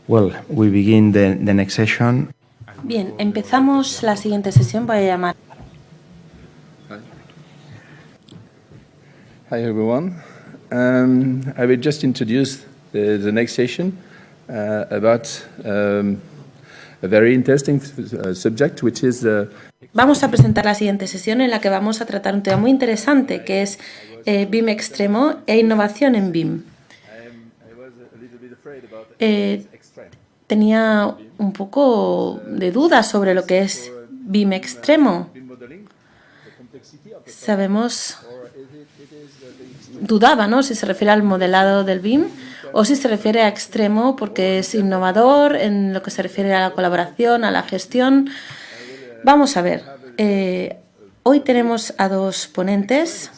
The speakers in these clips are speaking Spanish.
Well, we begin the next session. Bien, empezamos la siguiente sesión. Voy a llamar. Hi everyone. I will just introduce the next session about a very interesting subject, which is Vamos a presentar la siguiente sesión en la que vamos a tratar un tema muy interesante, que es BIM extremo e innovación en BIM. Tenía un poco de dudas sobre lo que es BIM extremo. Dudaba, ¿no?, si se refiere al modelado del BIM o si se refiere a extremo porque es innovador en lo que se refiere a la colaboración, a la gestión. Vamos a ver. Hoy tenemos a dos ponentes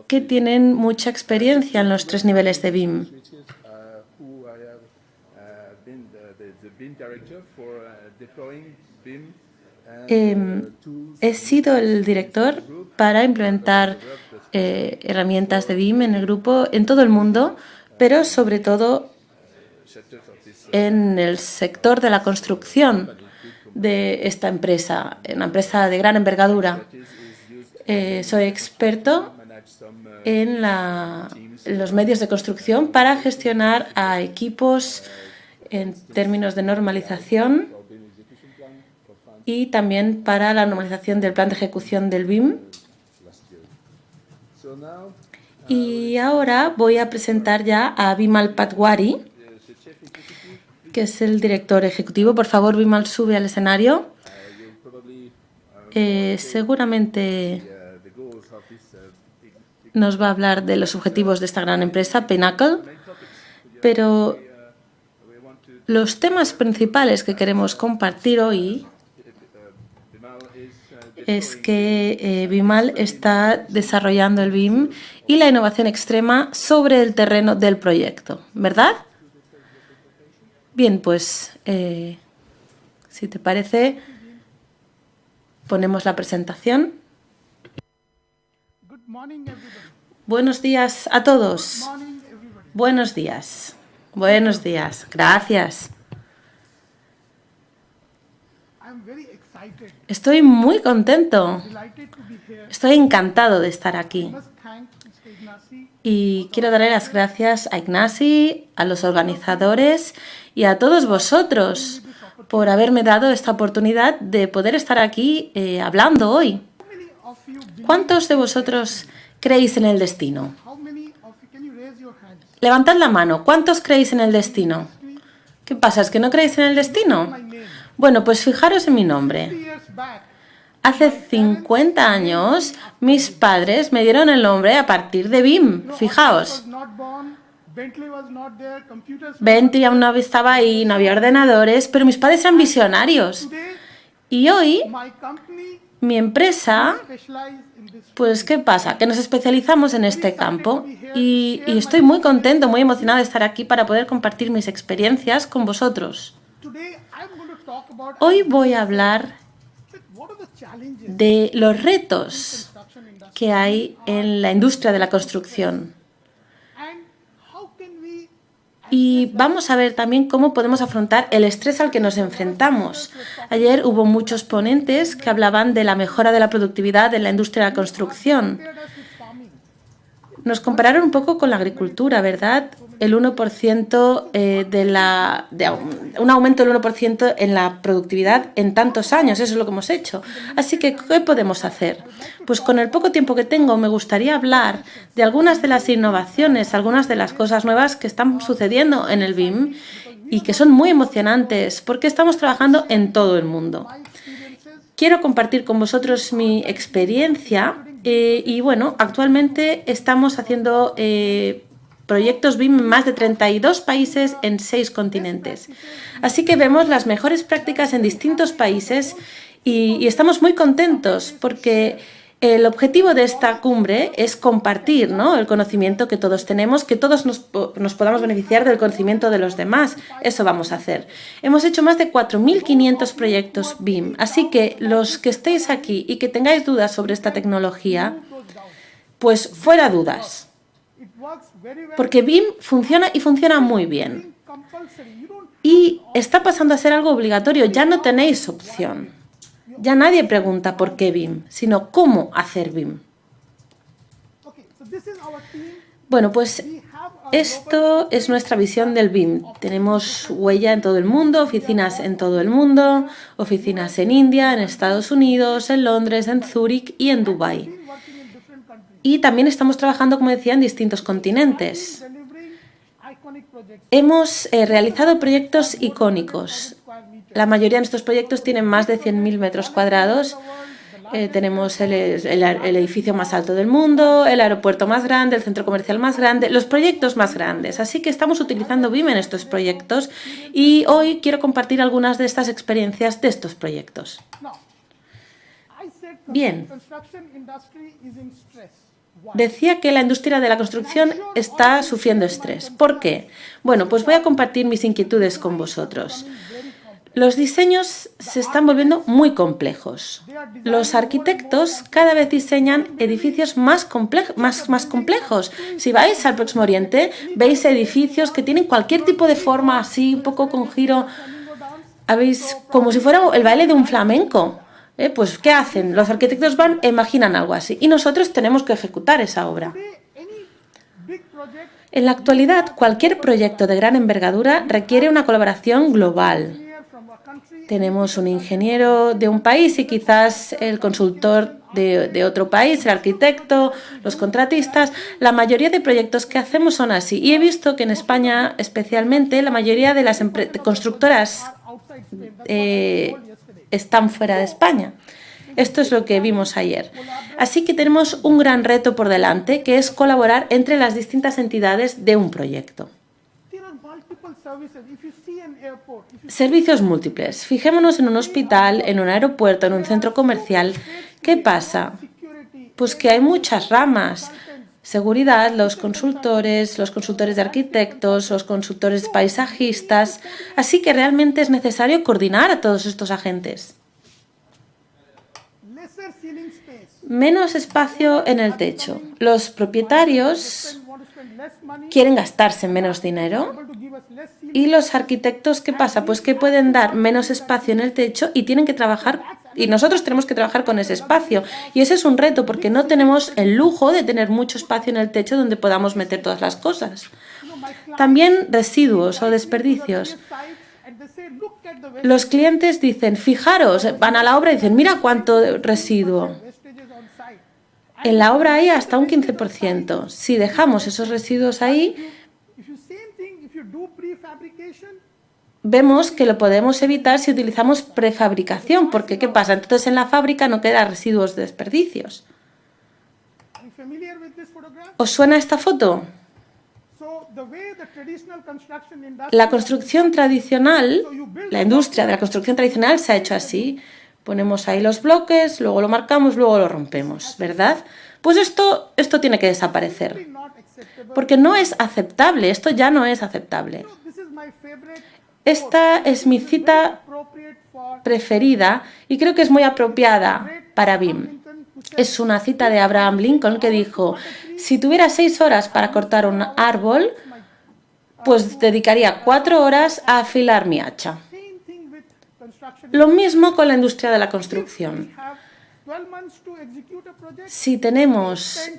que tienen mucha experiencia en los tres niveles de BIM. He sido el director para implementar herramientas de BIM en el grupo en todo el mundo, pero sobre todo en el sector de la construcción de esta empresa, una empresa de gran envergadura. Soy experto en los medios de construcción para gestionar a equipos en términos de normalización y también para la normalización del plan de ejecución del BIM. Y ahora voy a presentar ya a Bimal Patwari, que es el director ejecutivo. Por favor, Bimal, sube al escenario. Seguramente nos va a hablar de los objetivos de esta gran empresa, Pinnacle, pero los temas principales que queremos compartir hoy es que Bimal está desarrollando el BIM y la innovación extrema sobre el terreno del proyecto, ¿verdad? Bien, pues, si te parece, ponemos la presentación. Buenos días a todos. Buenos días. Buenos días. Gracias. Estoy muy contento. Estoy encantado de estar aquí. Y quiero darle las gracias a Ignasi, a los organizadores y a todos vosotros por haberme dado esta oportunidad de poder estar aquí hablando hoy. ¿Cuántos de vosotros creéis en el destino? Levantad la mano. ¿Cuántos creéis en el destino? ¿Qué pasa? ¿Es que no creéis en el destino? Bueno, pues fijaros en mi nombre. Hace 50 años mis padres me dieron el nombre a partir de BIM. Fijaos. Bentley aún no estaba ahí, no había ordenadores, pero mis padres eran visionarios. Y hoy mi empresa, pues ¿qué pasa? Que nos especializamos en este campo y estoy muy contento, muy emocionado de estar aquí para poder compartir mis experiencias con vosotros. Hoy voy a hablar de los retos que hay en la industria de la construcción. Y vamos a ver también cómo podemos afrontar el estrés al que nos enfrentamos. Ayer hubo muchos ponentes que hablaban de la mejora de la productividad en la industria de la construcción. Nos compararon un poco con la agricultura, ¿verdad? El 1% un aumento del 1% en la productividad en tantos años. Eso es lo que hemos hecho. Así que, ¿qué podemos hacer? Pues con el poco tiempo que tengo me gustaría hablar de algunas de las innovaciones, algunas de las cosas nuevas que están sucediendo en el BIM y que son muy emocionantes porque estamos trabajando en todo el mundo. Quiero compartir con vosotros mi experiencia y bueno, actualmente estamos haciendo proyectos BIM en más de 32 países en 6 continentes. Así que vemos las mejores prácticas en distintos países y estamos muy contentos porque el objetivo de esta cumbre es compartir, ¿no?, el conocimiento que todos tenemos, que todos nos podamos beneficiar del conocimiento de los demás. Eso vamos a hacer. Hemos hecho más de 4.500 proyectos BIM, así que los que estéis aquí y que tengáis dudas sobre esta tecnología, pues fuera dudas. Porque BIM funciona y funciona muy bien. Y está pasando a ser algo obligatorio, ya no tenéis opción. Ya nadie pregunta por qué BIM, sino cómo hacer BIM. Bueno, pues esto es nuestra visión del BIM. Tenemos huella en todo el mundo, oficinas en todo el mundo, oficinas en India, en Estados Unidos, en Londres, en Zúrich y en Dubái. Y también estamos trabajando, como decía, en distintos continentes. Hemos realizado proyectos icónicos. La mayoría de estos proyectos tienen más de 100.000 metros cuadrados. Tenemos el edificio más alto del mundo, el aeropuerto más grande, el centro comercial más grande, los proyectos más grandes. Así que estamos utilizando BIM en estos proyectos y hoy quiero compartir algunas de estas experiencias de estos proyectos. Bien. Decía que la industria de la construcción está sufriendo estrés. ¿Por qué? Bueno, pues voy a compartir mis inquietudes con vosotros. Los diseños se están volviendo muy complejos. Los arquitectos cada vez diseñan edificios más complejos. Si vais al Próximo Oriente, veis edificios que tienen cualquier tipo de forma, así un poco con giro, como si fuera el baile de un flamenco. Pues, ¿qué hacen? Los arquitectos van e imaginan algo así. Y nosotros tenemos que ejecutar esa obra. En la actualidad, cualquier proyecto de gran envergadura requiere una colaboración global. Tenemos un ingeniero de un país y quizás el consultor de otro país, el arquitecto, los contratistas. La mayoría de proyectos que hacemos son así. Y he visto que en España, especialmente, la mayoría de las constructoras están fuera de España. Esto es lo que vimos ayer. Así que tenemos un gran reto por delante, que es colaborar entre las distintas entidades de un proyecto. Servicios múltiples. Fijémonos en un hospital, en un aeropuerto, en un centro comercial. ¿Qué pasa? Pues que hay muchas ramas. Seguridad, los consultores de arquitectos, los consultores paisajistas. Así que realmente es necesario coordinar a todos estos agentes. Menos espacio en el techo. Los propietarios quieren gastarse menos dinero. ¿Y los arquitectos qué pasa? Pues que pueden dar menos espacio en el techo y tienen que trabajar, y nosotros tenemos que trabajar con ese espacio. Y ese es un reto porque no tenemos el lujo de tener mucho espacio en el techo donde podamos meter todas las cosas. También residuos o desperdicios. Los clientes dicen, fijaros, van a la obra y dicen, mira cuánto residuo. En la obra hay hasta un 15%. Si dejamos esos residuos ahí, vemos que lo podemos evitar si utilizamos prefabricación, porque ¿qué pasa? Entonces en la fábrica no quedan residuos de desperdicios. ¿Os suena esta foto? La construcción tradicional, la industria de la construcción tradicional se ha hecho así. Ponemos ahí los bloques, luego lo marcamos, luego lo rompemos, ¿verdad? Pues esto tiene que desaparecer, porque no es aceptable, esto ya no es aceptable. Esta es mi cita preferida y creo que es muy apropiada para BIM. Es una cita de Abraham Lincoln que dijo, si tuviera 6 horas para cortar un árbol, pues dedicaría 4 horas a afilar mi hacha. Lo mismo con la industria de la construcción. Si tenemos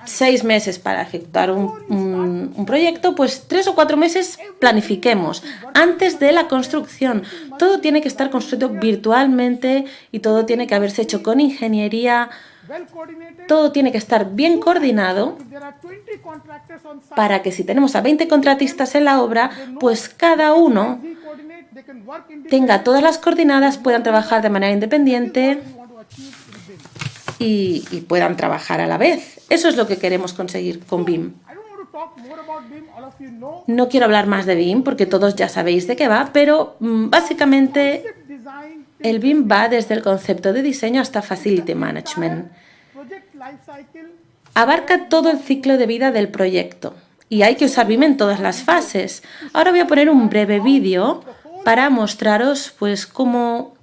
6 meses para ejecutar un proyecto, pues 3 o 4 meses planifiquemos antes de la construcción. Todo tiene que estar construido virtualmente y todo tiene que haberse hecho con ingeniería. Todo tiene que estar bien coordinado para que si tenemos a 20 contratistas en la obra, pues cada uno tenga todas las coordenadas, puedan trabajar de manera independiente y puedan trabajar a la vez. Eso es lo que queremos conseguir con BIM. No quiero hablar más de BIM porque todos ya sabéis de qué va, pero básicamente el BIM va desde el concepto de diseño hasta Facility Management. Abarca todo el ciclo de vida del proyecto y hay que usar BIM en todas las fases. Ahora voy a poner un breve vídeo para mostraros pues cómo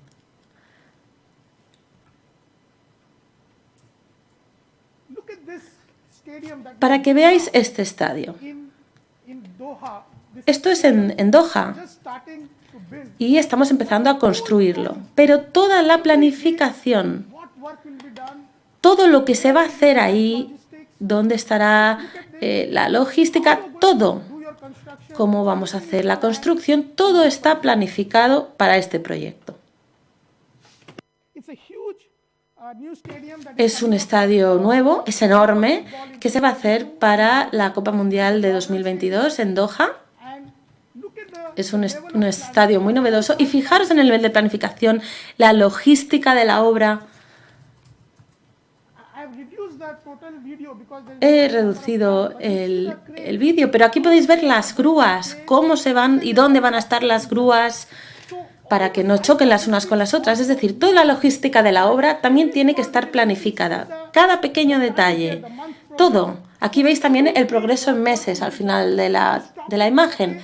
Para que veáis este estadio. Esto es en Doha y estamos empezando a construirlo. Pero toda la planificación, todo lo que se va a hacer ahí, dónde estará la logística, todo, cómo vamos a hacer la construcción, todo está planificado para este proyecto. Es un estadio nuevo, es enorme, que se va a hacer para la Copa Mundial de 2022 en Doha. Es un estadio muy novedoso y fijaros en el nivel de planificación, la logística de la obra. He reducido el vídeo, pero aquí podéis ver las grúas, cómo se van y dónde van a estar las grúas para que no choquen las unas con las otras. Es decir, toda la logística de la obra también tiene que estar planificada. Cada pequeño detalle, todo. Aquí veis también el progreso en meses al final de la imagen.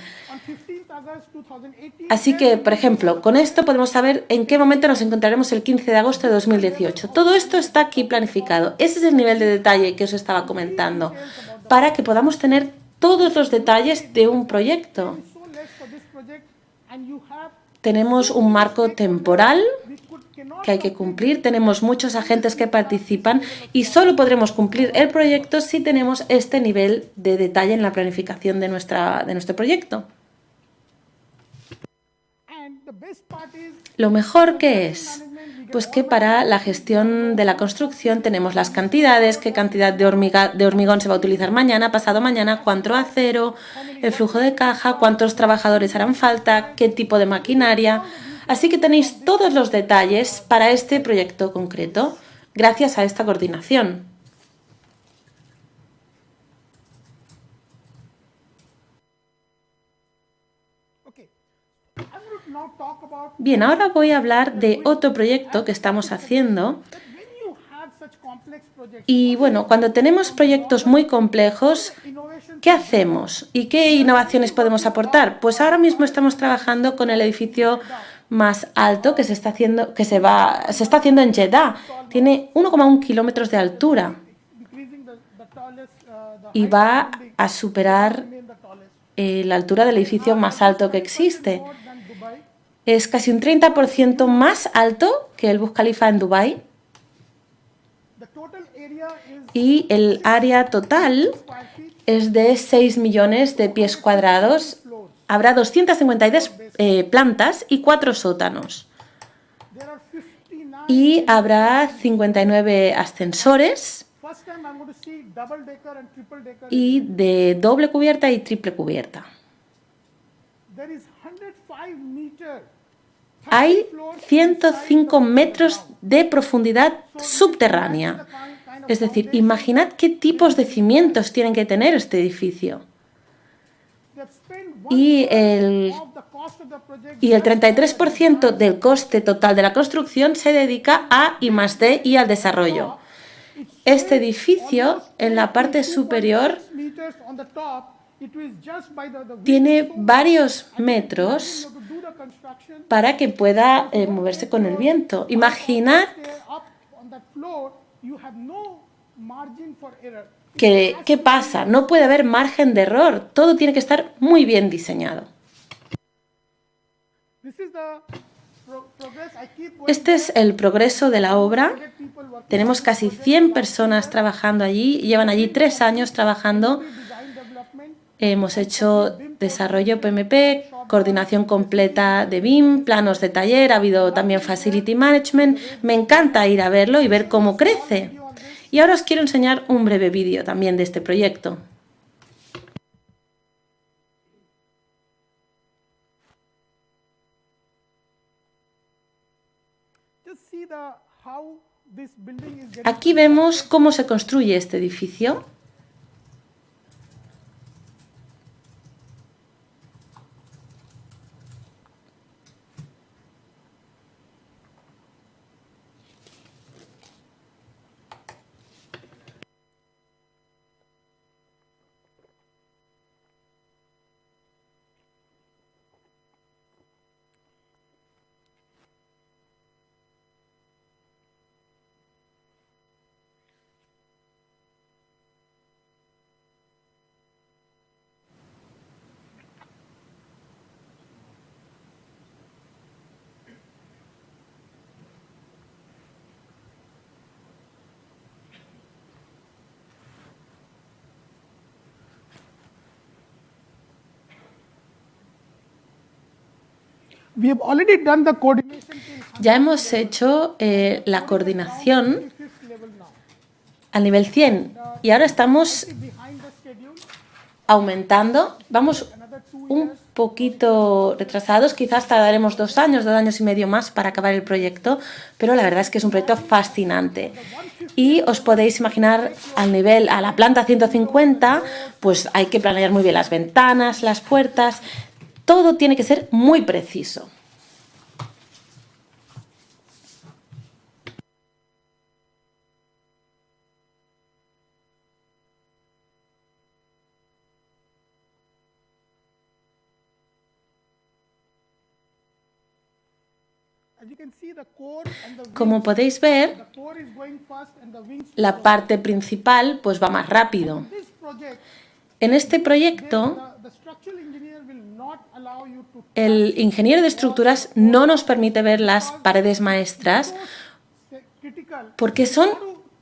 Así que, por ejemplo, con esto podemos saber en qué momento nos encontraremos el 15 de agosto de 2018. Todo esto está aquí planificado. Ese es el nivel de detalle que os estaba comentando, para que podamos tener todos los detalles de un proyecto. Tenemos un marco temporal que hay que cumplir, tenemos muchos agentes que participan y solo podremos cumplir el proyecto si tenemos este nivel de detalle en la planificación de nuestro proyecto. Lo mejor que es, pues que para la gestión de la construcción tenemos las cantidades, qué cantidad de hormigón se va a utilizar mañana, pasado mañana, cuánto acero, el flujo de caja, cuántos trabajadores harán falta, qué tipo de maquinaria. Así que tenéis todos los detalles para este proyecto concreto, gracias a esta coordinación. Bien, ahora voy a hablar de otro proyecto que estamos haciendo. Y bueno, cuando tenemos proyectos muy complejos, ¿qué hacemos? ¿Y qué innovaciones podemos aportar? Pues ahora mismo estamos trabajando con el edificio más alto que se está haciendo en Jeddah. Tiene 1,1 kilómetros de altura y va a superar la altura del edificio más alto que existe. Es casi un 30% más alto que el Burj Khalifa en Dubái. Y el área total es de 6 millones de pies cuadrados. Habrá 252 plantas y 4 sótanos. Y habrá 59 ascensores y de doble cubierta y triple cubierta. Hay 105 metros de profundidad subterránea. Es decir, imaginad qué tipos de cimientos tienen que tener este edificio. Y el 33% del coste total de la construcción se dedica a I+D y al desarrollo. Este edificio, en la parte superior, tiene varios metros para que pueda moverse con el viento. Imaginad ¿qué pasa? No puede haber margen de error. Todo tiene que estar muy bien diseñado. Este es el progreso de la obra. Tenemos casi 100 personas trabajando allí. Llevan allí 3 años trabajando. Hemos hecho desarrollo PMP, coordinación completa de BIM, planos de taller, ha habido también Facility Management. Me encanta ir a verlo y ver cómo crece. Y ahora os quiero enseñar un breve vídeo también de este proyecto. Aquí vemos cómo se construye este edificio. We have already done the coordination till Ya hemos hecho la coordinación 105th level now. al nivel 100 y ahora estamos Behind the schedule, aumentando. Vamos un poquito retrasados, quizás tardaremos 2 años y medio más para acabar el proyecto, pero la verdad es que es un proyecto fascinante. Y os podéis imaginar a la planta 150, pues hay que planear muy bien las ventanas, las puertas, todo tiene que ser muy preciso. as you can see, the core and the wings, Como podéis ver, the core is going fast and the wings. la parte principal pues va más rápido. This project, En este proyecto, the structural engineer will not allow you to el ingeniero de estructuras no nos permite ver las paredes maestras critical. porque son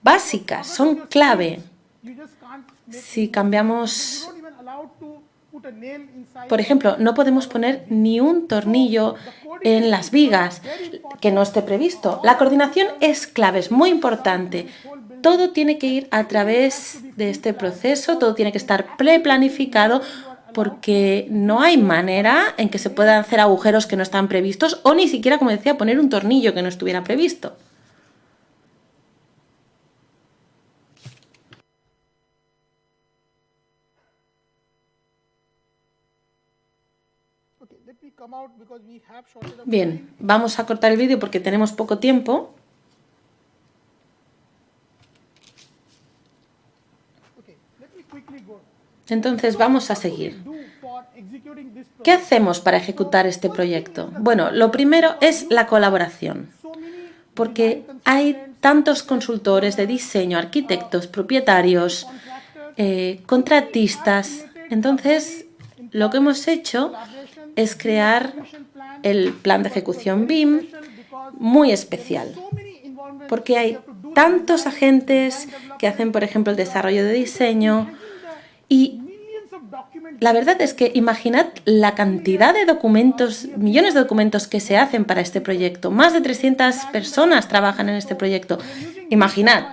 básicas, son clave. You just can't make, Si cambiamos, you don't even allow to put a nail inside. por ejemplo, no podemos poner ni un tornillo en las vigas que no esté previsto. La coordinación es clave, es muy importante. Todo tiene que ir a través de este proceso, todo tiene que estar preplanificado porque no hay manera en que se puedan hacer agujeros que no están previstos o ni siquiera, como decía, poner un tornillo que no estuviera previsto. Okay, let me come out because we have shortage of Bien, vamos a cortar el vídeo porque tenemos poco tiempo. Okay, let me quickly go. Entonces vamos a seguir. Do for executing this ¿Qué hacemos para ejecutar este proyecto? Bueno, lo primero es la colaboración, so many porque hay tantos consultores de diseño, arquitectos, propietarios, contratistas. Entonces, lo que hemos hecho es crear el plan de ejecución BIM muy especial, so many involvement porque hay tantos agentes que hacen, por ejemplo, el desarrollo de diseño y millions of documents. la verdad es que imaginad la cantidad de documentos, millones de documentos que se hacen para este proyecto. Más de 300 personas trabajan en este proyecto. Imaginad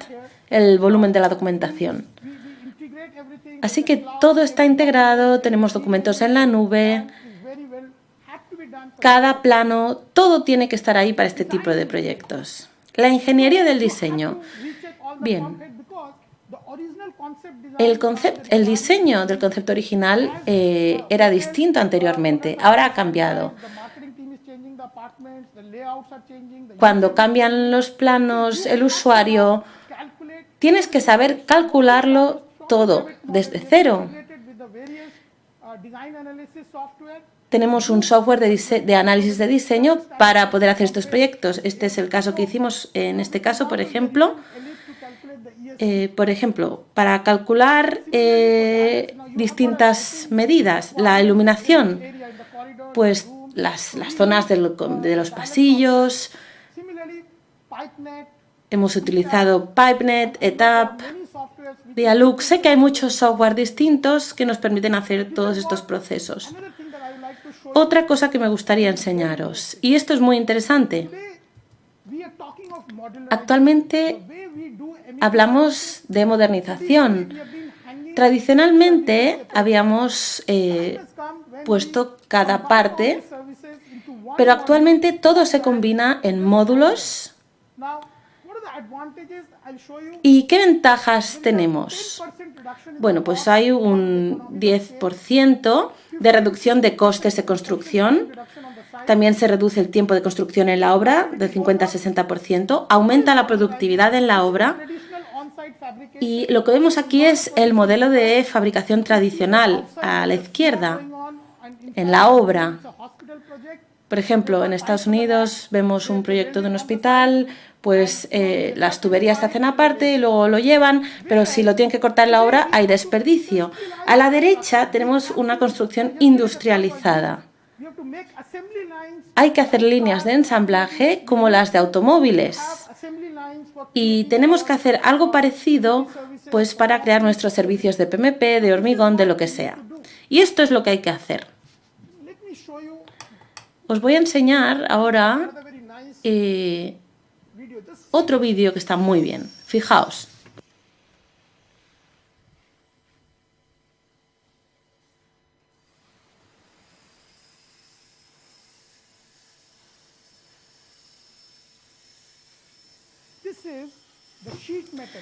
el volumen de la documentación. We integrate everything. Así que todo está integrado, tenemos documentos en la nube, Is very well have to be done. cada plano, todo tiene que estar ahí para este tipo de proyectos. La ingeniería del diseño. Recheck all the Bien. content because the original concept design. El diseño del concepto original era distinto anteriormente, ahora ha cambiado. The marketing team is changing the apartments, the layouts are changing, the Cuando cambian los planos, el usuario, calculate tienes que saber calcularlo todo desde cero. integrated with the various design analysis software. Tenemos un software de análisis de diseño para poder hacer estos proyectos. Este es el caso que hicimos en este caso, por ejemplo. Por ejemplo, para calcular distintas medidas, la iluminación, Area in the corridor. pues las zonas de los pasillos, Similarly, PipeNet, hemos utilizado PipeNet, ETAP, many softwares which Dialux. Sé que hay muchos software distintos que nos permiten hacer todos estos procesos. another thing that I would like to show Otra cosa que me gustaría enseñaros, y esto es muy interesante. you, we are talking of modular. Actualmente The way we do hablamos de modernización. we have been hanging Tradicionalmente habíamos come when puesto cada parte, services into one. pero actualmente todo se combina en módulos. Now, what are the advantages? I'll show you. ¿Y qué ventajas tenemos? 10% reduction in Bueno, pues hay un 10% de reducción de costes de construcción. reduction on the site. También se reduce el tiempo de construcción en la obra del 50 a 60%. Aumenta la productividad en la obra. Traditional on-site fabrication Y lo que vemos aquí es el modelo de fabricación tradicional a la izquierda, going on and in en la obra. a hospital project. Por ejemplo, en Estados Unidos vemos un proyecto de un hospital, pues las tuberías se hacen aparte y luego lo llevan, pero si lo tienen que cortar en la obra hay desperdicio. A la derecha tenemos una construcción industrializada. You have to make assembly lines, Hay que hacer líneas de ensamblaje como las de automóviles assembly lines for y tenemos que hacer algo parecido pues para crear nuestros servicios de PMP, de hormigón, de lo que sea. Y esto es lo que hay que hacer. let me show you Os voy a enseñar ahora Another very nice video. Just otro vídeo que está muy bien. Fijaos. this is the sheet metal.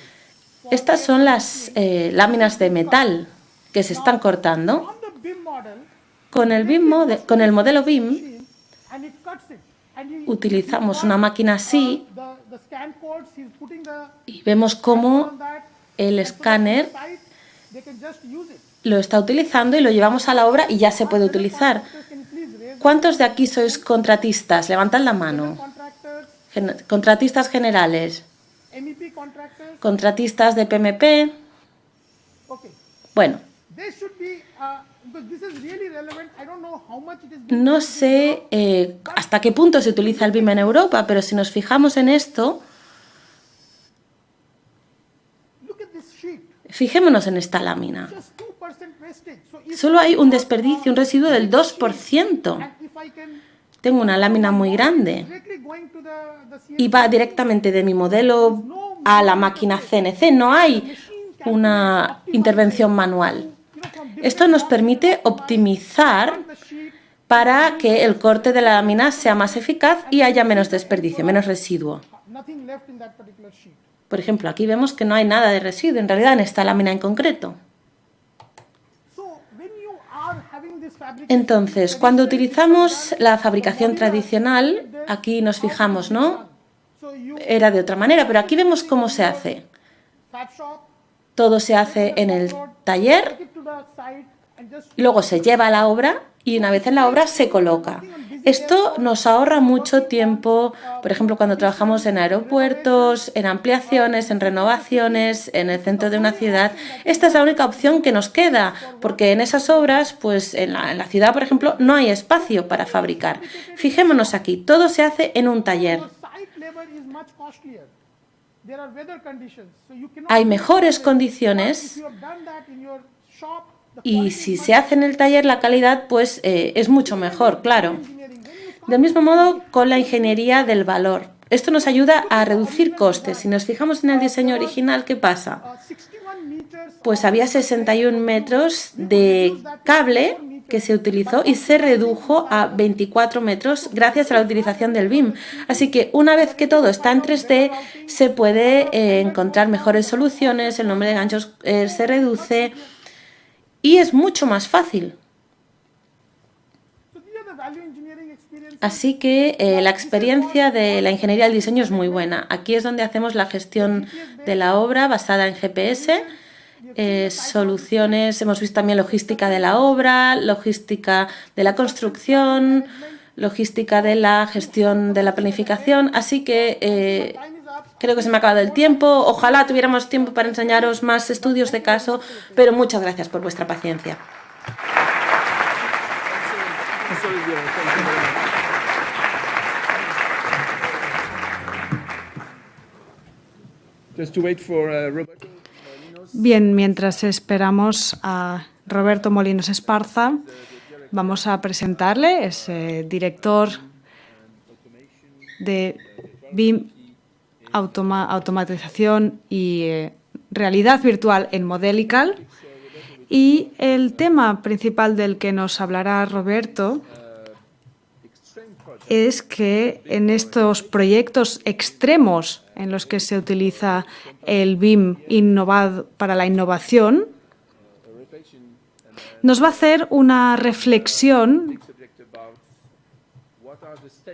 Estas son las láminas de metal que se están cortando. On the BIM model, Con el modelo BIM machine, and it cuts it. And you utilizamos una máquina así the scan codes, he's putting the y vemos cómo on that. el escáner Site, they can just use it. lo está utilizando y lo llevamos a la obra y ya se puede utilizar. Can you please raise ¿Cuántos de aquí sois contratistas? Levantad la mano. contractors, Contratistas generales, MEP contractors? contratistas de PMP. Okay. Bueno, They should be, because this is really relevant. I don't know how much it is being no used in sé hasta qué punto se utiliza el BIM en Europa, pero si nos fijamos en esto, Look at this sheet. fijémonos en esta lámina. Just 2% wastage. So if Solo hay un desperdicio, un residuo del 2%. and if I can Tengo una lámina muy grande directly going to the y va directamente de mi modelo a la máquina CNC. No hay una intervención manual. Esto nos permite optimizar the sheet, para que el corte de la lámina sea más eficaz y haya menos desperdicio, menos residuo. nothing left in that particular sheet. Por ejemplo, aquí vemos que no hay nada de residuo, en realidad en esta lámina en concreto. So when you are having this fabric, Entonces, cuando utilizamos la fabricación tradicional, aquí nos fijamos, ¿no? so you Era de otra manera, pero aquí vemos cómo se hace. fab shop, Todo se hace en el taller, take it to the site and just luego se lleva a la obra y una vez en la obra se coloca. Esto nos ahorra mucho tiempo, por ejemplo, cuando trabajamos en aeropuertos, en ampliaciones, en renovaciones, en el centro de una ciudad. Esta es la única opción que nos queda, porque en esas obras, pues en la ciudad, por ejemplo, no hay espacio para fabricar. Fijémonos aquí, todo se hace en un taller. site labor is much costlier. There are weather conditions, so you cannot. Hay mejores If condiciones you have done that in your shop, the y si se hace en el taller, la calidad pues es mucho mejor, claro. engineering, when you Del mismo modo, con la ingeniería del valor. Esto nos ayuda a reducir costes. Si nos fijamos en el diseño original, ¿qué pasa? 61 meters Pues había 61 metros de cable que se utilizó y se redujo a 24 metros gracias a la utilización del BIM. Así que una vez que todo está en 3D, se puede encontrar mejores soluciones, el número de ganchos se reduce y es mucho más fácil. so these are the value engineering experience. Así que la experiencia de la ingeniería del diseño es muy buena. Aquí es donde hacemos la gestión de la obra basada en GPS, soluciones, hemos visto también logística de la obra, logística de la construcción, logística de la gestión de la planificación. Así que Time is up. creo que se me ha acabado el tiempo. Ojalá tuviéramos tiempo para enseñaros más estudios de caso, pero muchas gracias por vuestra paciencia. Just to wait for Roberto. Bien, mientras esperamos a Roberto Molinos Esparza, vamos a presentarle, es director de BIM, automatización y realidad virtual en Modelical. Y el tema principal del que nos hablará Roberto es que en estos proyectos extremos en los que se utiliza el BIM innovado para la innovación, nos va a hacer una reflexión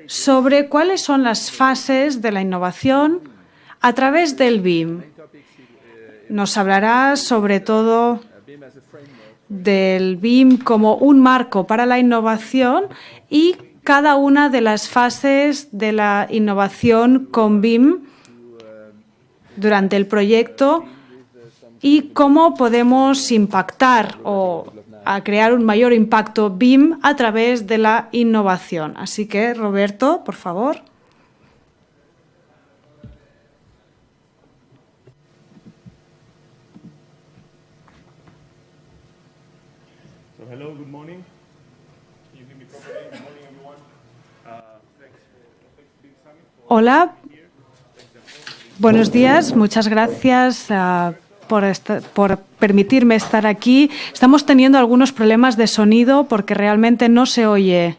sobre cuáles son las fases de la innovación a través del BIM. Nos hablará sobre todo del BIM como un marco para la innovación y cada una de las fases de la innovación con BIM durante el proyecto y cómo podemos impactar o a crear un mayor impacto BIM a través de la innovación. Así que, Roberto, por favor. So hello, good morning. Can you hear me properly? Good morning, everyone. Hola, buenos días, muchas gracias por permitirme estar aquí. Estamos teniendo algunos problemas de sonido porque realmente no se oye.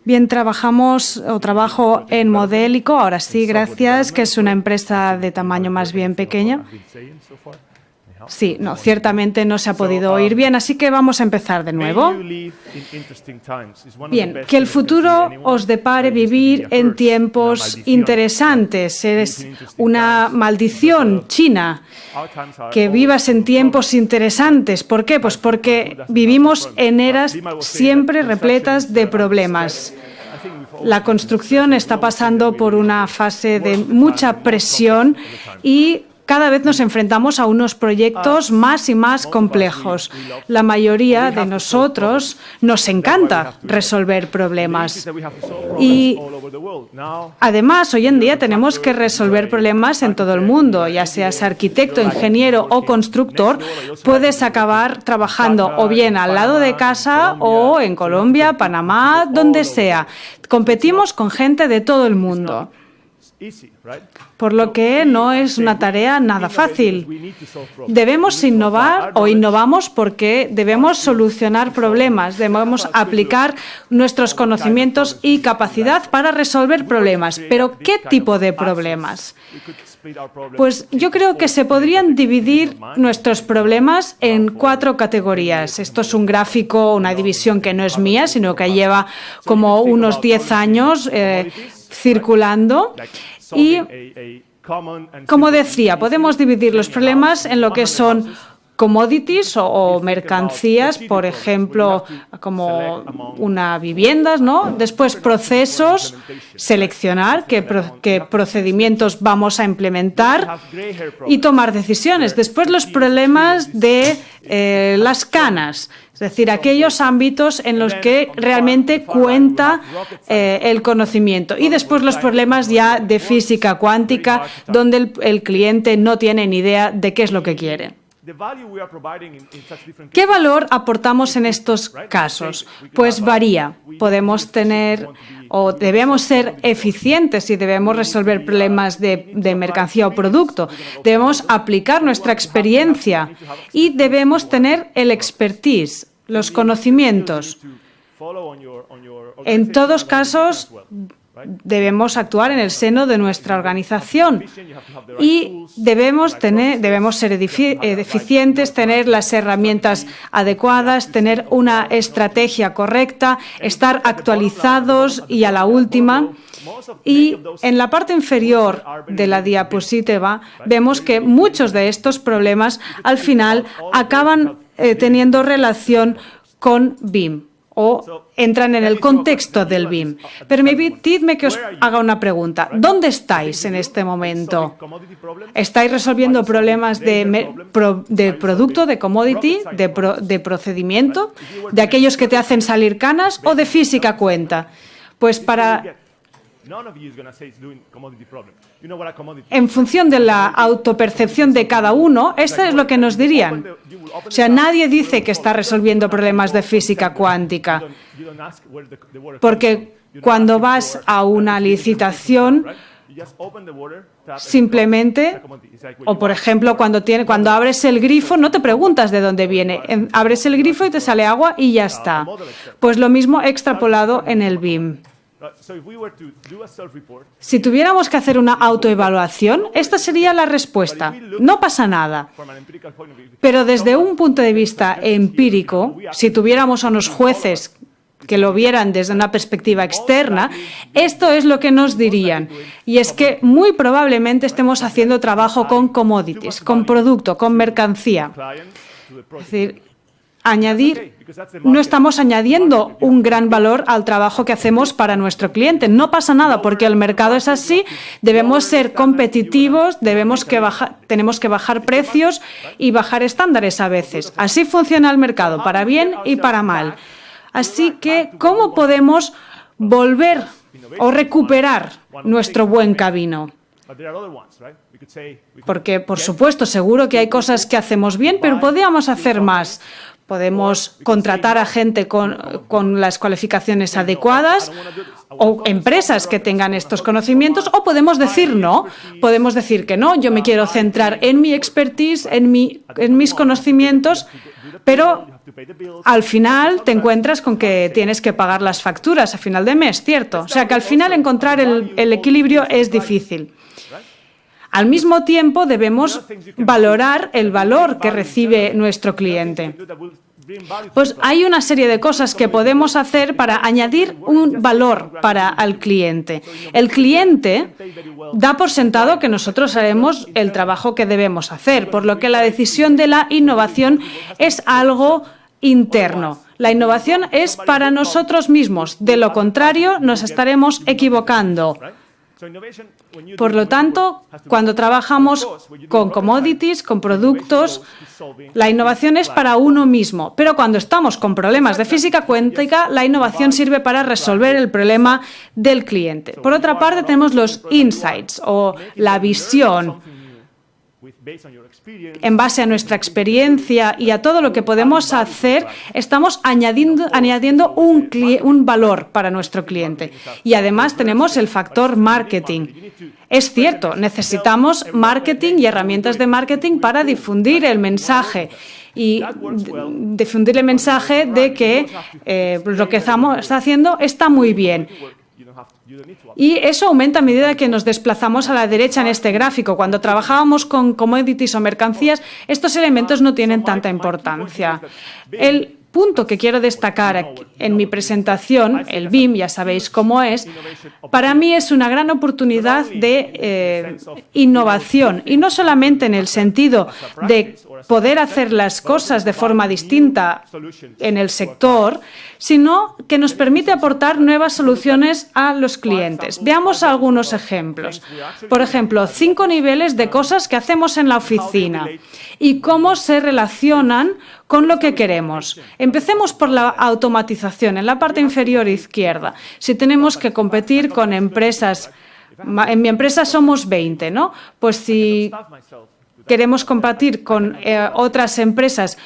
Bien, trabajo en Modélico, ahora sí, gracias, que es una empresa de tamaño más bien pequeña. Sí, no, ciertamente no se ha podido oír bien, así que vamos a empezar de nuevo. Bien, que el futuro os depare vivir en tiempos interesantes. Es una maldición china que vivas en tiempos interesantes. ¿Por qué? Pues porque vivimos en eras siempre repletas de problemas. La construcción está pasando por una fase de mucha presión y cada vez nos enfrentamos a unos proyectos más y más complejos. La mayoría de nosotros nos encanta resolver problemas. Y además, hoy en día tenemos que resolver problemas en todo el mundo. Ya seas arquitecto, ingeniero o constructor, puedes acabar trabajando o bien al lado de casa o en Colombia, Panamá, donde sea. Competimos con gente de todo el mundo. Por lo que no es una tarea nada fácil. Debemos innovar o innovamos porque debemos solucionar problemas, debemos aplicar nuestros conocimientos y capacidad para resolver problemas. ¿Pero qué tipo de problemas? Pues yo creo que se podrían dividir nuestros problemas en 4 categorías. Esto es un gráfico, una división que no es mía, sino que lleva como unos 10 años circulando. Y, como decía, podemos dividir los problemas en lo que son commodities o mercancías, por ejemplo, como una vivienda, ¿no? Después procesos, seleccionar qué procedimientos vamos a implementar y tomar decisiones. Después los problemas de las canas, es decir, aquellos ámbitos en los que realmente cuenta el conocimiento. Y después los problemas ya de física cuántica, donde el cliente no tiene ni idea de qué es lo que quiere. ¿Qué valor aportamos en estos casos? Pues varía. Podemos tener o debemos ser eficientes y debemos resolver problemas de mercancía o producto. Debemos aplicar nuestra experiencia y debemos tener el expertise, los conocimientos. En todos casos, debemos actuar en el seno de nuestra organización y debemos ser eficientes, tener las herramientas adecuadas, tener una estrategia correcta, estar actualizados y a la última. Y en la parte inferior de la diapositiva vemos que muchos de estos problemas al final acaban teniendo relación con BIM o entran en el contexto del BIM. Permitidme que os haga una pregunta. ¿Dónde estáis en este momento? ¿Estáis resolviendo problemas de producto, de commodity, de procedimiento, de aquellos que te hacen salir canas o de física cuenta? Pues en función de la autopercepción de cada uno, esto es lo que nos dirían. O sea, nadie dice que está resolviendo problemas de física cuántica, porque cuando vas a una licitación, simplemente, o por ejemplo, cuando abres el grifo, no te preguntas de dónde viene. Abres el grifo y te sale agua y ya está. Pues lo mismo extrapolado en el BIM. Si tuviéramos que hacer una autoevaluación, esta sería la respuesta. No pasa nada. Pero desde un punto de vista empírico, si tuviéramos a unos jueces que lo vieran desde una perspectiva externa, esto es lo que nos dirían. Y es que muy probablemente estemos haciendo trabajo con commodities, con producto, con mercancía. Es decir, no estamos añadiendo un gran valor al trabajo que hacemos para nuestro cliente. No pasa nada porque el mercado es así, debemos ser competitivos, tenemos que bajar precios y bajar estándares a veces. Así funciona el mercado, para bien y para mal. Así que, ¿cómo podemos volver o recuperar nuestro buen camino? Porque, por supuesto, seguro que hay cosas que hacemos bien, pero podríamos hacer más. Podemos contratar a gente con las cualificaciones adecuadas o empresas que tengan estos conocimientos, o podemos decir no. Podemos decir que no, yo me quiero centrar en mi expertise, en mis conocimientos, pero al final te encuentras con que tienes que pagar las facturas a final de mes, ¿cierto? O sea que al final encontrar el equilibrio es difícil. Al mismo tiempo, debemos valorar el valor que recibe nuestro cliente. Pues hay una serie de cosas que podemos hacer para añadir un valor para el cliente. El cliente da por sentado que nosotros haremos el trabajo que debemos hacer, por lo que la decisión de la innovación es algo interno. La innovación es para nosotros mismos. De lo contrario, nos estaremos equivocando. Por lo tanto, cuando trabajamos con commodities, con productos, la innovación es para uno mismo. Pero cuando estamos con problemas de física cuántica, la innovación sirve para resolver el problema del cliente. Por otra parte, tenemos los insights o la visión. En base a nuestra experiencia y a todo lo que podemos hacer, estamos añadiendo un valor para nuestro cliente. Y además tenemos el factor marketing. Es cierto, necesitamos marketing y herramientas de marketing para difundir el mensaje. Y difundir el mensaje de que lo que estamos haciendo está muy bien. Y eso aumenta a medida que nos desplazamos a la derecha en este gráfico. Cuando trabajábamos con commodities o mercancías, estos elementos no tienen tanta importancia. El punto que quiero destacar en mi presentación, el BIM, ya sabéis cómo es, para mí es una gran oportunidad de innovación, y no solamente en el sentido de poder hacer las cosas de forma distinta en el sector, sino que nos permite aportar nuevas soluciones a los clientes. Veamos algunos ejemplos. Por ejemplo, 5 niveles de cosas que hacemos en la oficina y cómo se relacionan con lo que queremos. Empecemos por la automatización, en la parte inferior izquierda. Si tenemos que competir con empresas, en mi empresa somos 20, ¿no? Pues si queremos competir con otras empresas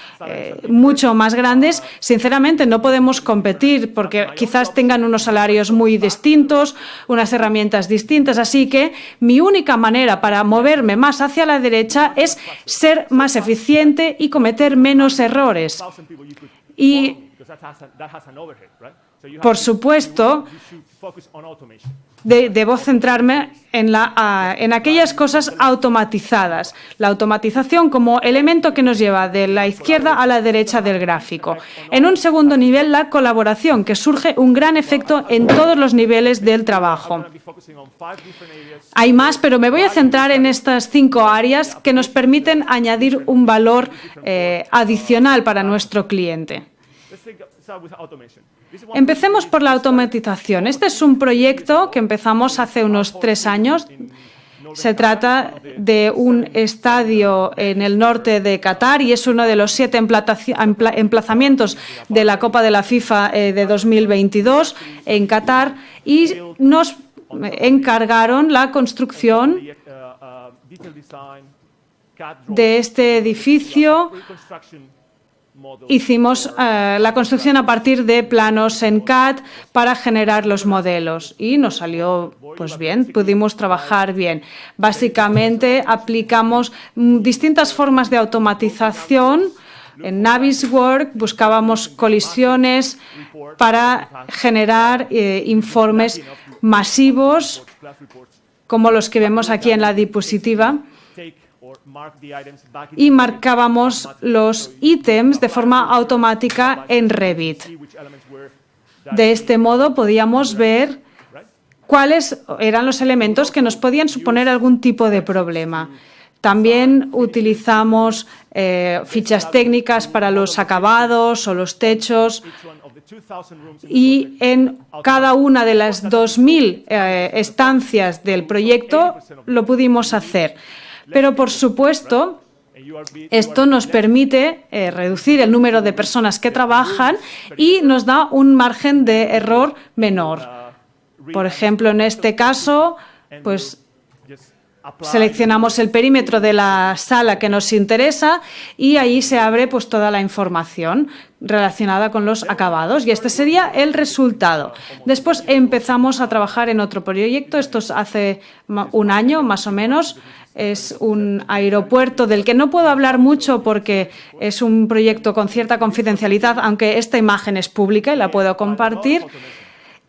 mucho más grandes, sinceramente no podemos competir porque quizás tengan unos salarios muy distintos, unas herramientas distintas. Así que mi única manera para moverme más hacia la derecha es ser más eficiente y cometer menos errores. Y, por supuesto, debo centrarme en aquellas cosas automatizadas. La automatización como elemento que nos lleva de la izquierda a la derecha del gráfico. En un segundo nivel, la colaboración, que surge un gran efecto en todos los niveles del trabajo. Hay más, pero me voy a centrar en estas 5 áreas que nos permiten añadir un valor adicional para nuestro cliente. Empecemos por la automatización. Este es un proyecto que empezamos hace unos 3 años. Se trata de un estadio en el norte de Qatar y es uno de los 7 emplazamientos de la Copa de la FIFA de 2022 en Qatar, y nos encargaron la construcción de este edificio. Hicimos la construcción a partir de planos en CAD para generar los modelos y nos salió pues bien, pudimos trabajar bien. Básicamente aplicamos distintas formas de automatización. En Navisworks buscábamos colisiones para generar informes masivos como los que vemos aquí en la diapositiva. Y marcábamos los ítems de forma automática en Revit. De este modo podíamos ver cuáles eran los elementos que nos podían suponer algún tipo de problema. También utilizamos fichas técnicas para los acabados o los techos, y en cada una de las 2.000 estancias del proyecto lo pudimos hacer. Pero, por supuesto, esto nos permite reducir el número de personas que trabajan y nos da un margen de error menor. Por ejemplo, en este caso, pues seleccionamos el perímetro de la sala que nos interesa y ahí se abre pues toda la información relacionada con los acabados y este sería el resultado. Después empezamos a trabajar en otro proyecto, esto es hace un año más o menos. Es un aeropuerto del que no puedo hablar mucho porque es un proyecto con cierta confidencialidad, aunque esta imagen es pública y la puedo compartir,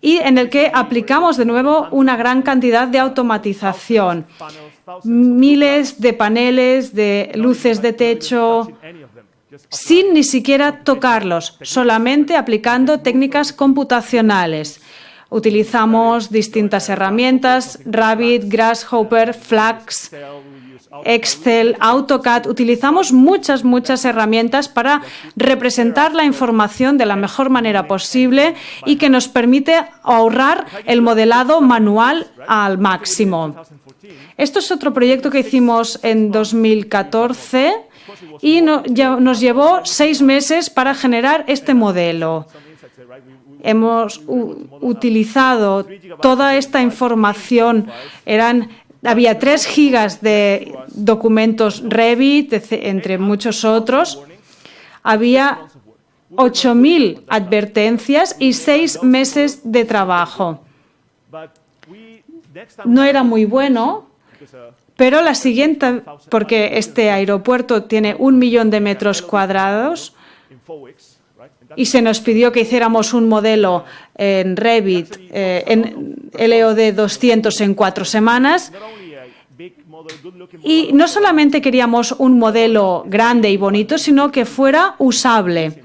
y en el que aplicamos de nuevo una gran cantidad de automatización. Miles de paneles, de luces de techo, sin ni siquiera tocarlos, solamente aplicando técnicas computacionales. Utilizamos distintas herramientas, Revit, Grasshopper, Flux, Excel, AutoCAD. Utilizamos muchas herramientas para representar la información de la mejor manera posible y que nos permite ahorrar el modelado manual al máximo. Esto es otro proyecto que hicimos en 2014 y nos llevó 6 meses para generar este modelo. Hemos utilizado toda esta información, había 3 gigas de documentos Revit, entre muchos otros, había 8.000 advertencias y 6 meses de trabajo. No era muy bueno, pero la siguiente, porque este aeropuerto tiene 1 millón de metros cuadrados, y se nos pidió que hiciéramos un modelo en Revit, en LOD 200 en 4 semanas. Y no solamente queríamos un modelo grande y bonito, sino que fuera usable.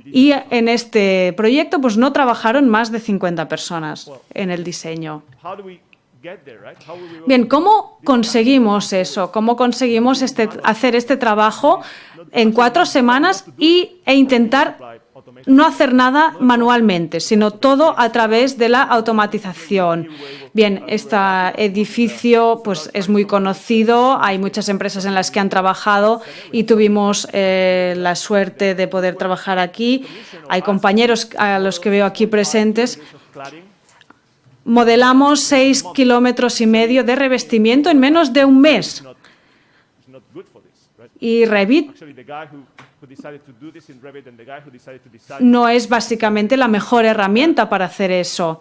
Y en este proyecto pues no trabajaron más de 50 personas en el diseño. Bien, ¿cómo conseguimos eso? ¿Cómo conseguimos hacer este trabajo en 4 semanas e intentar no hacer nada manualmente, sino todo a través de la automatización? Bien, este edificio pues, es muy conocido, hay muchas empresas en las que han trabajado y tuvimos la suerte de poder trabajar aquí. Hay compañeros a los que veo aquí presentes. Modelamos 6,5 kilómetros de revestimiento en menos de un mes. Y Revit no es básicamente la mejor herramienta para hacer eso.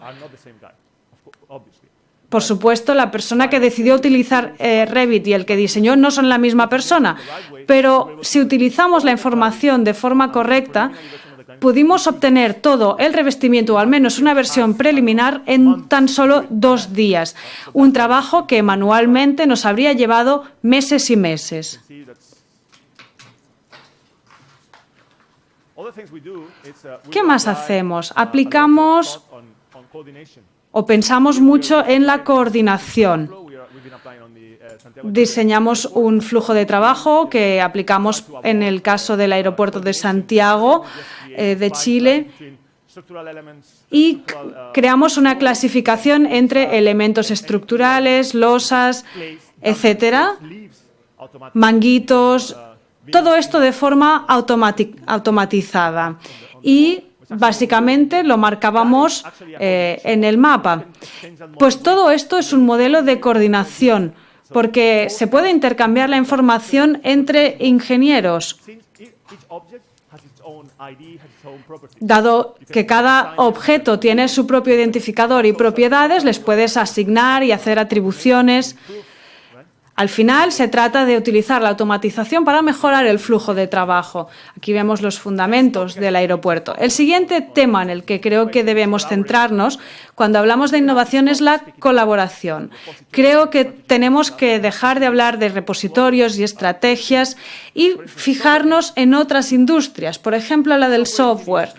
Por supuesto, la persona que decidió utilizar Revit y el que diseñó no son la misma persona, pero si utilizamos la información de forma correcta, pudimos obtener todo el revestimiento, o al menos una versión preliminar, en tan solo 2 días. Un trabajo que manualmente nos habría llevado meses y meses. ¿Qué más hacemos? Aplicamos o pensamos mucho en la coordinación. Diseñamos un flujo de trabajo que aplicamos en el caso del aeropuerto de Santiago, de Chile, y creamos una clasificación entre elementos estructurales, losas, etcétera, manguitos, todo esto de forma automatizada. Y básicamente lo marcábamos en el mapa. Pues todo esto es un modelo de coordinación, porque se puede intercambiar la información entre ingenieros. Dado que cada objeto tiene su propio identificador y propiedades, les puedes asignar y hacer atribuciones. Al final, se trata de utilizar la automatización para mejorar el flujo de trabajo. Aquí vemos los fundamentos del aeropuerto. El siguiente tema en el que creo que debemos centrarnos cuando hablamos de innovación es la colaboración. Creo que tenemos que dejar de hablar de repositorios y estrategias y fijarnos en otras industrias, por ejemplo, la del software.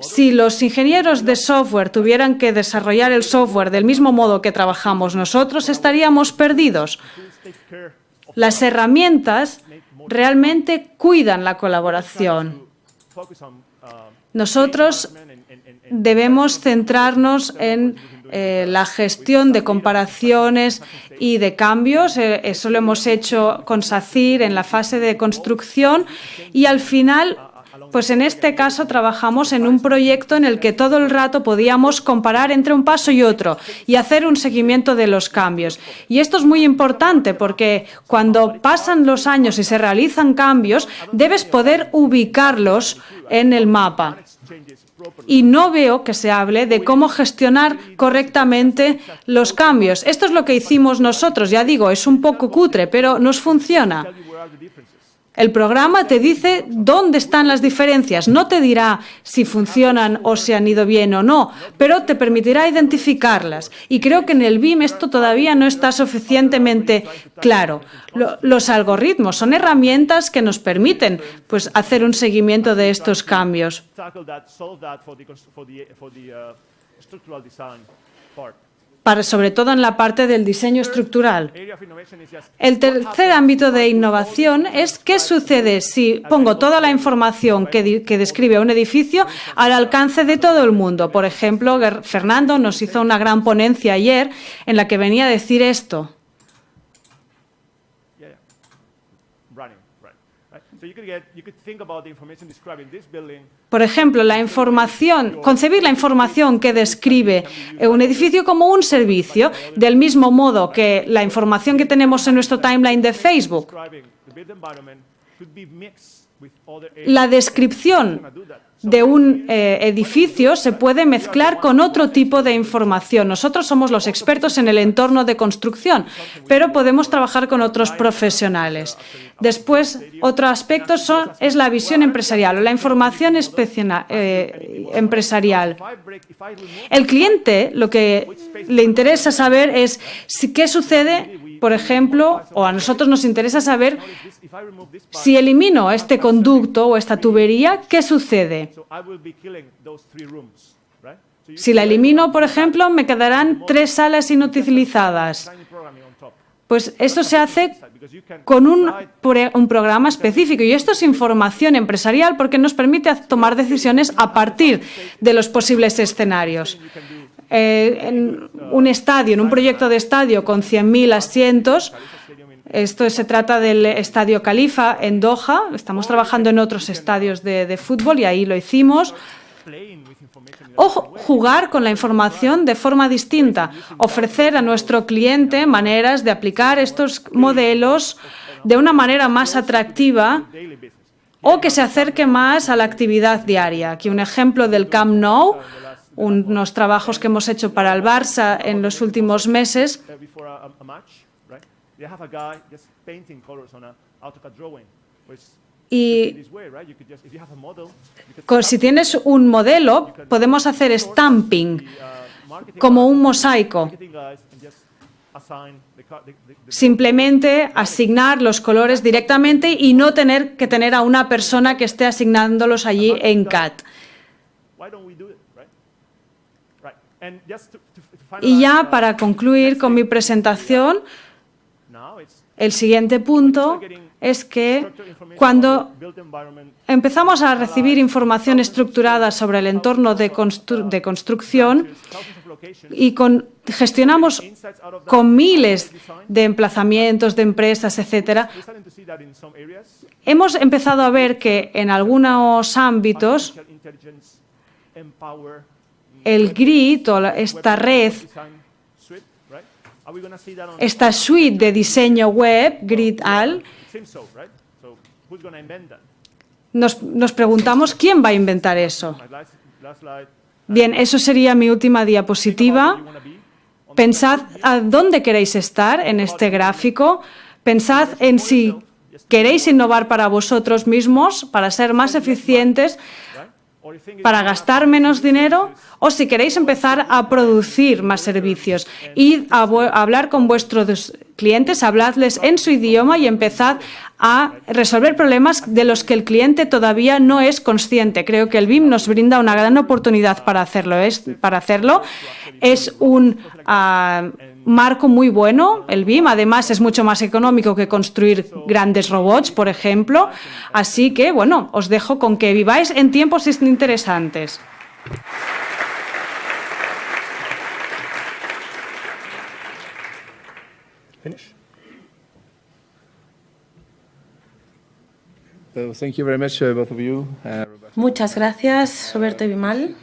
Si los ingenieros de software tuvieran que desarrollar el software del mismo modo que trabajamos nosotros, estaríamos perdidos. Las herramientas realmente cuidan la colaboración. Nosotros debemos centrarnos en la gestión de comparaciones y de cambios. Eso lo hemos hecho con SACIR en la fase de construcción y al final Pues en este caso trabajamos en un proyecto en el que todo el rato podíamos comparar entre un paso y otro y hacer un seguimiento de los cambios. Y esto es muy importante porque cuando pasan los años y se realizan cambios, debes poder ubicarlos en el mapa. Y no veo que se hable de cómo gestionar correctamente los cambios. Esto es lo que hicimos nosotros, ya digo, es un poco cutre, pero nos funciona. El programa te dice dónde están las diferencias, no te dirá si funcionan o si han ido bien o no, pero te permitirá identificarlas. Y creo que en el BIM esto todavía no está suficientemente claro. Los algoritmos son herramientas que nos permiten pues, hacer un seguimiento de estos cambios. Sobre todo en la parte del diseño estructural. El tercer ámbito de innovación es qué sucede si pongo toda la información que describe un edificio al alcance de todo el mundo. Por ejemplo, Fernando nos hizo una gran ponencia ayer en la que venía a decir esto. Por ejemplo, concebir la información que describe un edificio como un servicio, del mismo modo que la información que tenemos en nuestro timeline de Facebook. La descripción de un edificio se puede mezclar con otro tipo de información. Nosotros somos los expertos en el entorno de construcción, pero podemos trabajar con otros profesionales. Después, otro aspecto es la visión empresarial o la información empresarial. El cliente lo que le interesa saber es qué sucede, por ejemplo, o a nosotros nos interesa saber si elimino este conducto o esta tubería, ¿qué sucede? Si la elimino, por ejemplo, me quedarán 3 salas inutilizadas. Pues eso se hace con un programa específico y esto es información empresarial porque nos permite tomar decisiones a partir de los posibles escenarios. En un estadio, en un proyecto de estadio con 100.000 asientos, esto se trata del Estadio Khalifa en Doha, estamos trabajando en otros estadios de fútbol y ahí lo hicimos. O jugar con la información de forma distinta, ofrecer a nuestro cliente maneras de aplicar estos modelos de una manera más atractiva o que se acerque más a la actividad diaria. Aquí un ejemplo del Camp Nou, unos trabajos que hemos hecho para el Barça en los últimos meses. Y si tienes un modelo, podemos hacer stamping, como un mosaico. Simplemente asignar los colores directamente y no tener que tener a una persona que esté asignándolos allí en CAD. Y ya para concluir con mi presentación, el siguiente punto es que cuando empezamos a recibir información estructurada sobre el entorno de construcción y gestionamos con miles de emplazamientos, de empresas, etcétera, hemos empezado a ver que en algunos ámbitos el grid o esta red, esta suite de diseño web, GridAll, nos preguntamos quién va a inventar eso. Bien, eso sería mi última diapositiva. Pensad a dónde queréis estar en este gráfico. Pensad en si queréis innovar para vosotros mismos, para ser más eficientes, para gastar menos dinero, o si queréis empezar a producir más servicios. Id a hablar con vuestros clientes, habladles en su idioma y empezad a resolver problemas de los que el cliente todavía no es consciente. Creo que el BIM nos brinda una gran oportunidad para hacerlo. Es un marco muy bueno, el BIM. Además, es mucho más económico que construir grandes robots, por ejemplo. Así que, bueno, os dejo con que viváis en tiempos interesantes. Finish. So thank you very much, both of you. Muchas gracias, Roberto y Bimal.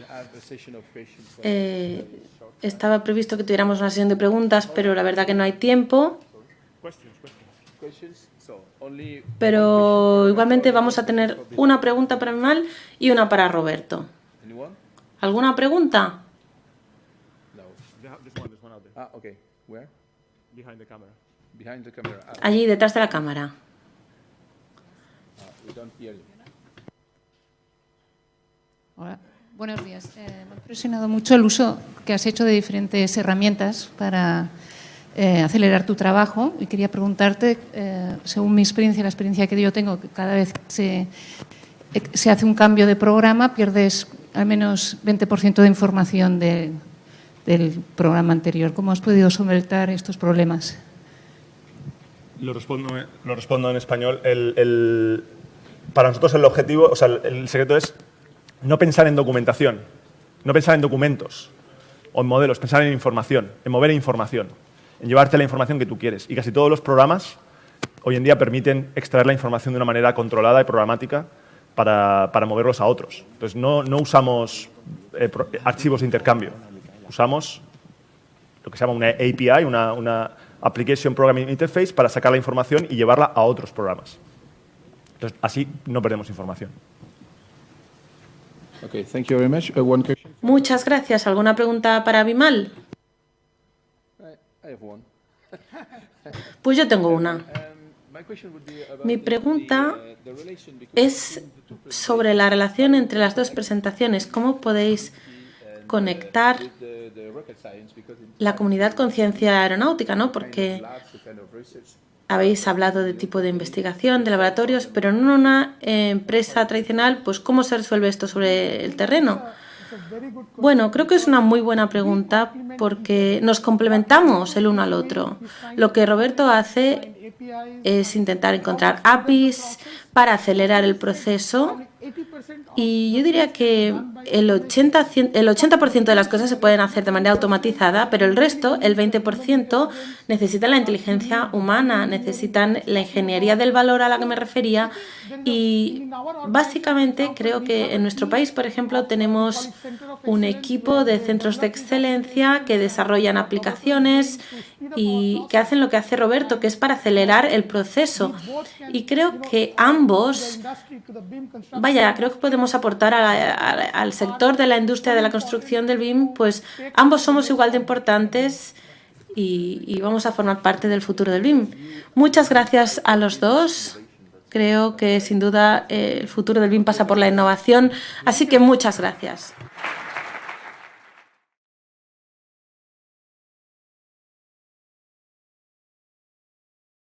Estaba previsto que tuviéramos una sesión de preguntas, pero la verdad que no hay tiempo. Pero igualmente vamos a tener una pregunta para Bimal y una para Roberto. ¿Alguna pregunta? Ah, okay. Where? Behind the camera. Behind the camera. Allí, detrás de la cámara. We don't hear you. Hola, buenos días. Me ha impresionado mucho el uso que has hecho de diferentes herramientas para acelerar tu trabajo y quería preguntarte, según mi experiencia, la experiencia que yo tengo, que cada vez que se hace un cambio de programa pierdes al menos 20% de información del programa anterior. ¿Cómo has podido solventar estos problemas? Lo respondo en español. Para nosotros el objetivo, o sea, el secreto es no pensar en documentación, no pensar en documentos o en modelos, pensar en información, en mover información, en llevarte la información que tú quieres. Y casi todos los programas hoy en día permiten extraer la información de una manera controlada y programática para moverlos a otros. Entonces, no usamos archivos de intercambio, usamos lo que se llama una API, una Application Programming Interface, para sacar la información y llevarla a otros programas. Entonces, así no perdemos información. Okay, thank you very much. One question. Muchas gracias. ¿Alguna pregunta para Bimal? I have one. Pues yo tengo una. My question would be about Mi pregunta the relation between es sobre la relación entre las dos presentaciones. ¿Cómo podéis conectar the rocket science, because in la comunidad con ciencia aeronáutica, ¿no? Porque labs, the kind of research habéis hablado de tipo de investigación, de laboratorios, pero en una empresa tradicional, pues ¿cómo se resuelve esto sobre el terreno? Bueno, creo que es una muy buena pregunta porque nos complementamos el uno al otro. Lo que Roberto hace es intentar encontrar APIs para acelerar el proceso y yo diría que el 80% de las cosas se pueden hacer de manera automatizada, pero el resto, el 20%, necesitan la inteligencia humana, necesitan la ingeniería del valor a la que me refería y básicamente creo que en nuestro país, por ejemplo, tenemos un equipo de centros de excelencia que desarrollan aplicaciones y que hacen lo que hace Roberto, que es para acelerar el proceso. Y creo que ambos, creo que podemos aportar al sector de la industria de la construcción del BIM, pues ambos somos igual de importantes y vamos a formar parte del futuro del BIM. Muchas gracias a los dos. Creo que sin duda el futuro del BIM pasa por la innovación, así que muchas gracias.